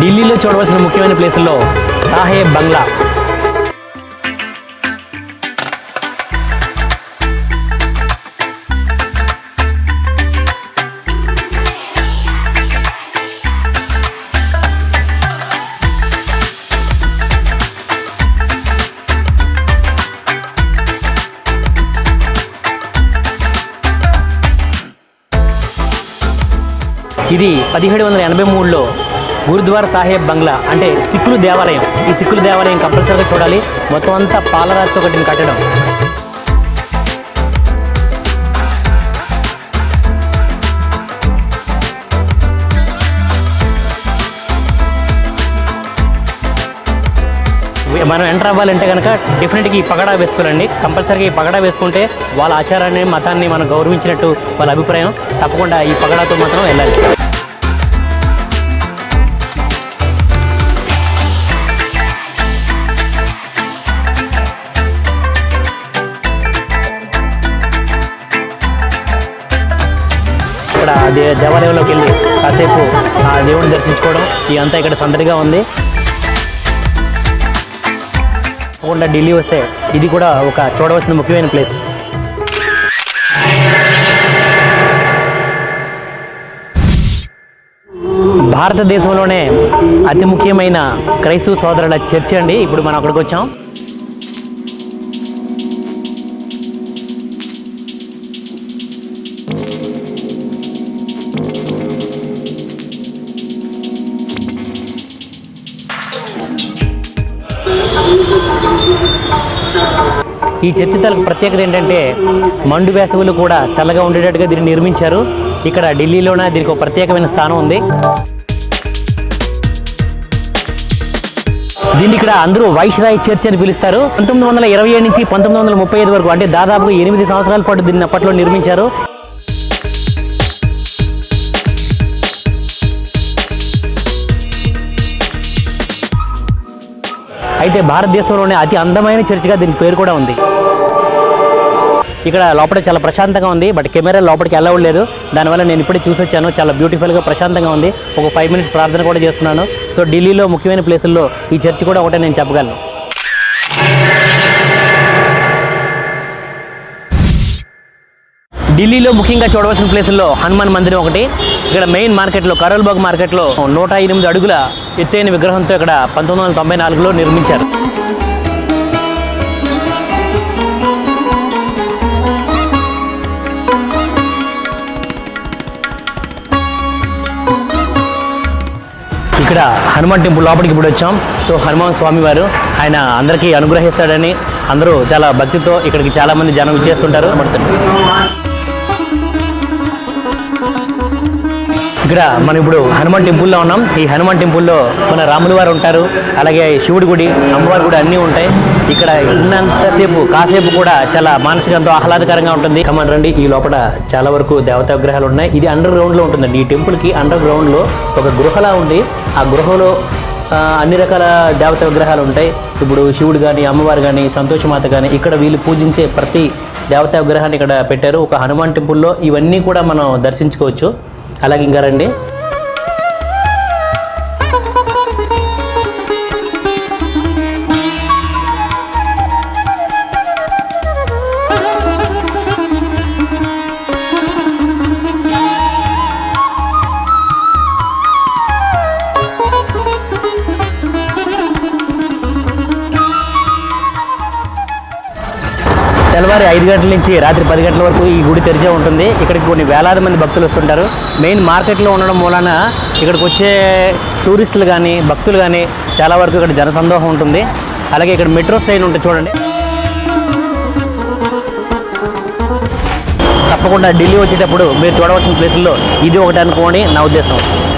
ఢిల్లీలో చూడవలసిన ముఖ్యమైన ప్లేసుల్లో సాహెబ్ బంగ్లా. ఇది 1783లో గురుద్వారా సాహెబ్ బంగ్లా అంటే సిక్కుల దేవాలయం. ఈ సిక్కుల దేవాలయం కంపల్సరీగా చూడాలి. మొత్తం అంతా పాలరాతితో కట్టిన కట్టడం. మనం ఎంటర్ అవ్వాలంటే కనుక డెఫినెట్గా ఈ పగడా వేసుకోవాలండి. కంపల్సరీగా ఈ పగడా వేసుకుంటే వాళ్ళ ఆచారాన్ని మతాన్ని మనం గౌరవించినట్టు వాళ్ళ అభిప్రాయం. తప్పకుండా ఈ పగడాతో మాత్రం వెళ్ళాలి. ఇక్కడ దేవాలయంలోకి వెళ్ళి కాసేపు ఆ దేవుడిని దర్శించుకోవడం ఇదంతా ఇక్కడ సందడిగా ఉంది. తప్పకుండా ఢిల్లీ వస్తే ఇది కూడా ఒక చూడవలసిన ముఖ్యమైన ప్లేస్. భారతదేశంలోనే అతి ముఖ్యమైన క్రైస్తవ సోదరుల చర్చ్ అండి. ఇప్పుడు మనం అక్కడికి వచ్చాం. ఈ చర్చి తలకు ప్రత్యేకత ఏంటంటే మండు వేసవులు కూడా చల్లగా ఉండేటట్టుగా దీన్ని నిర్మించారు. ఇక్కడ ఢిల్లీలోనే దీనికి ఒక ప్రత్యేకమైన స్థానం ఉంది. దీన్ని ఇక్కడ అందరూ వైస్రాయ్ చర్చ్ అని పిలుస్తారు. 1927 నుంచి 1935 వరకు అంటే దాదాపుగా 8 సంవత్సరాల పాటు దీన్ని అప్పట్లో నిర్మించారు. అయితే భారతదేశంలోనే అతి అందమైన చర్చిగా దీనికి పేరు కూడా ఉంది. ఇక్కడ లోపల చాలా ప్రశాంతంగా ఉంది. బట్ కెమెరా లోపలికి అలౌడ్ లేదు. దానివల్ల నేను ఇప్పుడే చూసి వచ్చాను. చాలా బ్యూటిఫుల్గా ప్రశాంతంగా ఉంది. ఒక 5 మినిట్స్ ప్రార్థన కూడా చేసుకున్నాను. సో ఢిల్లీలో ముఖ్యమైన ప్లేసుల్లో ఈ చర్చి కూడా ఒకటే నేను చెప్పగలను. ఢిల్లీలో ముఖ్యంగా చూడవలసిన ప్లేసుల్లో హనుమాన్ మందిరం ఒకటి. ఇక్కడ మెయిన్ మార్కెట్లో కరోల్బాగ్ మార్కెట్లో 108 అడుగుల ఎత్తైన విగ్రహంతో ఇక్కడ 1994లో నిర్మించారు. ఇక్కడ హనుమాన్ టెంపుల్ లోపలికి ఇప్పుడు వచ్చాం. సో హనుమాన్ స్వామి వారు ఆయన అందరికీ అనుగ్రహిస్తాడని అందరూ చాలా భక్తితో ఇక్కడికి చాలామంది జనం ఇచ్చేస్తుంటారు. ఇక్కడ మనం ఇప్పుడు హనుమాన్ టెంపుల్లో ఉన్నాం. ఈ హనుమాన్ టెంపుల్లో మన రాముల వారు ఉంటారు, అలాగే శివుడి గుడి, అమ్మవారి గుడి అన్నీ ఉంటాయి. ఇక్కడ ఉన్నంతసేపు కాసేపు కూడా చాలా మానసిక ఎంతో ఆహ్లాదకరంగా ఉంటుంది. కమాన్ రండి. ఈ లోపల చాలా వరకు దేవతా విగ్రహాలు ఉన్నాయి. ఇది అండర్ గ్రౌండ్లో ఉంటుందండి. ఈ టెంపుల్కి అండర్ గ్రౌండ్లో ఒక గృహలా ఉంది. ఆ గృహలో అన్ని రకాల దేవతా విగ్రహాలు ఉంటాయి. ఇప్పుడు శివుడు కానీ, అమ్మవారు కానీ, సంతోషమాత కానీ, ఇక్కడ వీళ్ళు పూజించే ప్రతి దేవతా విగ్రహాన్ని ఇక్కడ పెట్టారు. ఒక హనుమాన్ టెంపుల్లో ఇవన్నీ కూడా మనం దర్శించుకోవచ్చు. అలాగే ఇంకా రండి. తెల్లవారి 5 గంటల నుంచి రాత్రి 10 గంటల వరకు ఈ గుడి తెరిచే ఉంటుంది. ఇక్కడికి కొన్ని వేలాది మంది భక్తులు వస్తుంటారు. మెయిన్ మార్కెట్లో ఉండడం మూలన ఇక్కడికి వచ్చే టూరిస్టులు కానీ, భక్తులు కానీ చాలా వరకు ఇక్కడ జనసందోహం ఉంటుంది. అలాగే ఇక్కడ మెట్రో ట్రైన్ ఉంటుంది చూడండి. తప్పకుండా ఢిల్లీ వచ్చేటప్పుడు మీరు చూడవలసిన ప్లేసుల్లో ఇది ఒకటి అనుకోండి నా ఉద్దేశం.